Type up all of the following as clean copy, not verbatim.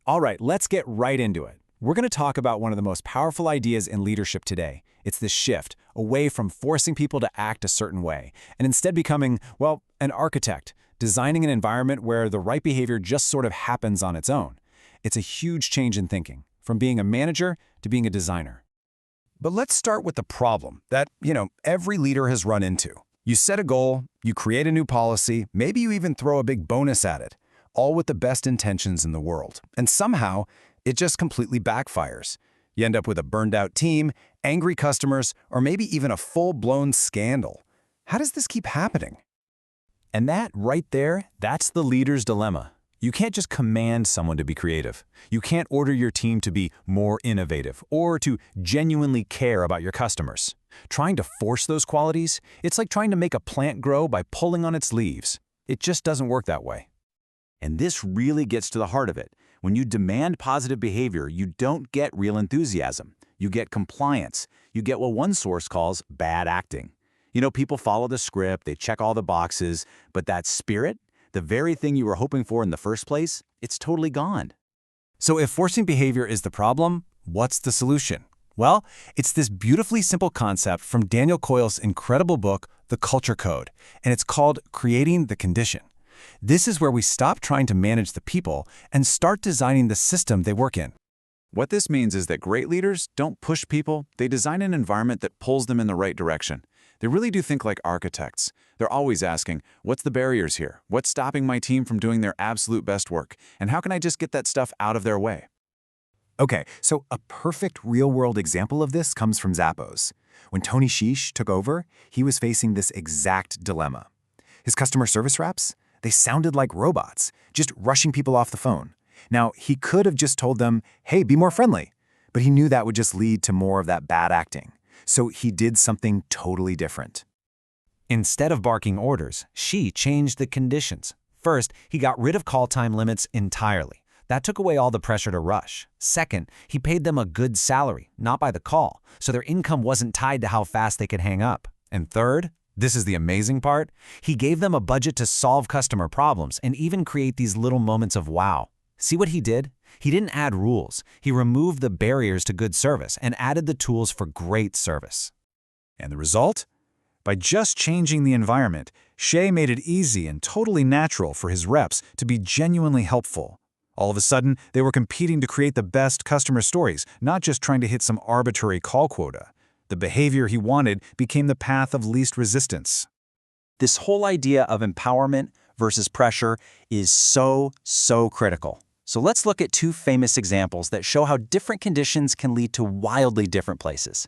All right, let's get right into it. We're going to talk about one of the most powerful ideas in leadership today. It's this shift away from forcing people to act a certain way and instead becoming, well, an architect, designing an environment where the right behavior just sort of happens on its own. It's a huge change in thinking, from being a manager to being a designer. But let's start with the problem that, every leader has run into. You set a goal, you create a new policy, maybe you even throw a big bonus at it, all with the best intentions in the world. And somehow, it just completely backfires. You end up with a burned-out team, angry customers, or maybe even a full-blown scandal. How does this keep happening? And that right there, that's the leader's dilemma. You can't just command someone to be creative. You can't order your team to be more innovative or to genuinely care about your customers. Trying to force those qualities, it's like trying to make a plant grow by pulling on its leaves. It just doesn't work that way. And this really gets to the heart of it. When you demand positive behavior, you don't get real enthusiasm. You get compliance. You get what one source calls bad acting. People follow the script, they check all the boxes, but that spirit, the very thing you were hoping for in the first place, it's totally gone. So if forcing behavior is the problem, what's the solution? Well, it's this beautifully simple concept from Daniel Coyle's incredible book, The Culture Code, and it's called Creating the Condition. This is where we stop trying to manage the people and start designing the system they work in. What this means is that great leaders don't push people, they design an environment that pulls them in the right direction. They really do think like architects. They're always asking, what's the barriers here? What's stopping my team from doing their absolute best work? And how can I just get that stuff out of their way? Okay, so a perfect real-world example of this comes from Zappos. When Tony Hsieh took over, he was facing this exact dilemma. His customer service reps, they sounded like robots, just rushing people off the phone. Now, he could have just told them, hey, be more friendly, but he knew that would just lead to more of that bad acting. So he did something totally different. Instead of barking orders, Hsieh changed the conditions. First, he got rid of call time limits entirely. That took away all the pressure to rush. Second, he paid them a good salary, not by the call, so their income wasn't tied to how fast they could hang up. And third, this is the amazing part, he gave them a budget to solve customer problems and even create these little moments of wow. See what he did? He didn't add rules. He removed the barriers to good service and added the tools for great service. And the result? By just changing the environment, Hsieh made it easy and totally natural for his reps to be genuinely helpful. All of a sudden, they were competing to create the best customer stories, not just trying to hit some arbitrary call quota. The behavior he wanted became the path of least resistance. This whole idea of empowerment versus pressure is so critical. So let's look at two famous examples that show how different conditions can lead to wildly different places.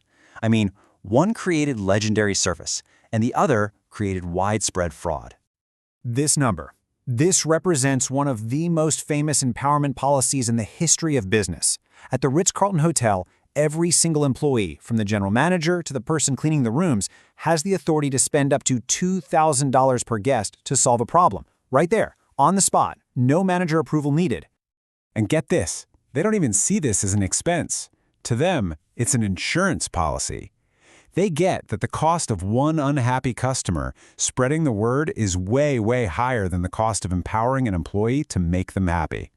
One created legendary service, and the other created widespread fraud. This represents one of the most famous empowerment policies in the history of business. At the Ritz-Carlton Hotel, every single employee, from the general manager to the person cleaning the rooms, has the authority to spend up to $2,000 per guest to solve a problem. Right there, on the spot, no manager approval needed. And get this, they don't even see this as an expense. To them, it's an insurance policy. They get that the cost of one unhappy customer spreading the word is way higher than the cost of empowering an employee to make them happy.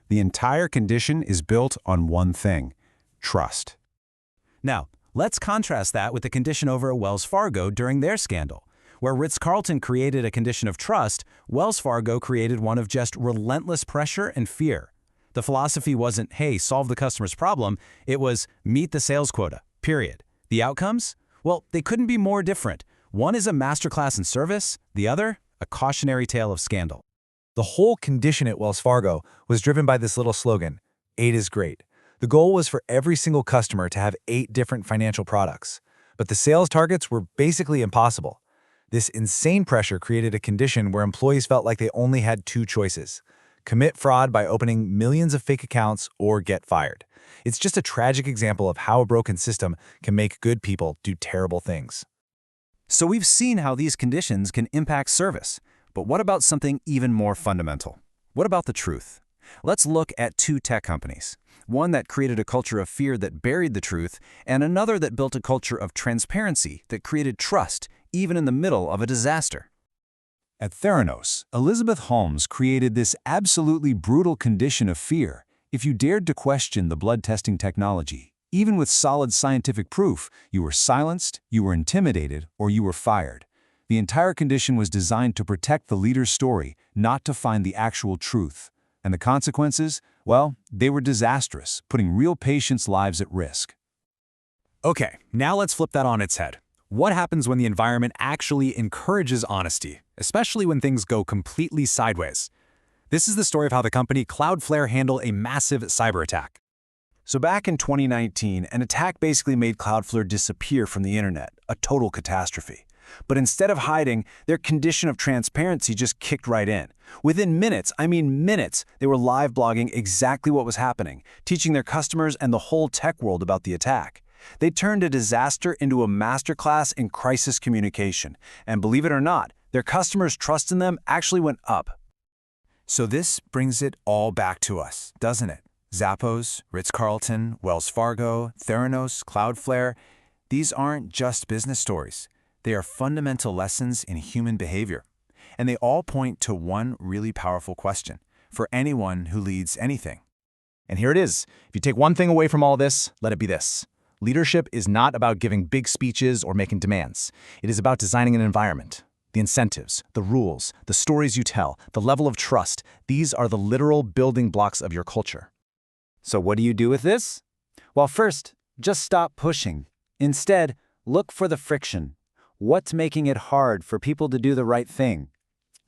The entire condition is built on one thing: trust. Now, let's contrast that with the condition over at Wells Fargo during their scandal. Where Ritz-Carlton created a condition of trust, Wells Fargo created one of just relentless pressure and fear. The philosophy wasn't, hey, solve the customer's problem. It was, meet the sales quota, period. The outcomes? Well, they couldn't be more different. One is a masterclass in service, the other, a cautionary tale of scandal. The whole condition at Wells Fargo was driven by this little slogan, 8 is great. The goal was for every single customer to have 8 different financial products. But the sales targets were basically impossible. This insane pressure created a condition where employees felt like they only had 2 choices: commit fraud by opening millions of fake accounts or get fired. It's just a tragic example of how a broken system can make good people do terrible things. So we've seen how these conditions can impact service. But what about something even more fundamental? What about the truth? Let's look at 2 tech companies. One that created a culture of fear that buried the truth, and another that built a culture of transparency that created trust, even in the middle of a disaster. At Theranos, Elizabeth Holmes created this absolutely brutal condition of fear. If you dared to question the blood testing technology, even with solid scientific proof, you were silenced, you were intimidated, or you were fired. The entire condition was designed to protect the leader's story, not to find the actual truth. And the consequences? Well, they were disastrous, putting real patients' lives at risk. Okay, now let's flip that on its head. What happens when the environment actually encourages honesty, especially when things go completely sideways? This is the story of how the company Cloudflare handled a massive cyber attack. So back in 2019, an attack basically made Cloudflare disappear from the internet, a total catastrophe. But instead of hiding, their condition of transparency just kicked right in. Within minutes, I mean minutes, they were live blogging exactly what was happening, teaching their customers and the whole tech world about the attack. They turned a disaster into a masterclass in crisis communication. And believe it or not, their customers' trust in them actually went up. So this brings it all back to us, doesn't it? Zappos, Ritz-Carlton, Wells Fargo, Theranos, Cloudflare, these aren't just business stories. They are fundamental lessons in human behavior. And they all point to one really powerful question for anyone who leads anything. And here it is. If you take one thing away from all this, let it be this. Leadership is not about giving big speeches or making demands. It is about designing an environment. The incentives, the rules, the stories you tell, the level of trust, these are the literal building blocks of your culture. So what do you do with this? Well, first, just stop pushing. Instead, look for the friction. What's making it hard for people to do the right thing?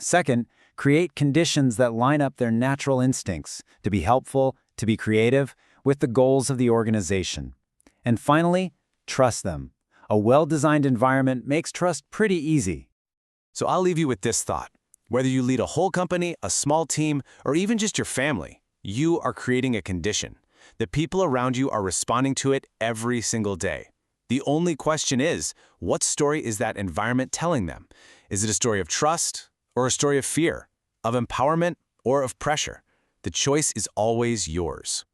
Second, create conditions that line up their natural instincts to be helpful, to be creative, with the goals of the organization. And finally, trust them. A well-designed environment makes trust pretty easy. So I'll leave you with this thought. Whether you lead a whole company, a small team, or even just your family, you are creating a condition. The people around you are responding to it every single day. The only question is, what story is that environment telling them? Is it a story of trust or a story of fear, of empowerment or of pressure? The choice is always yours.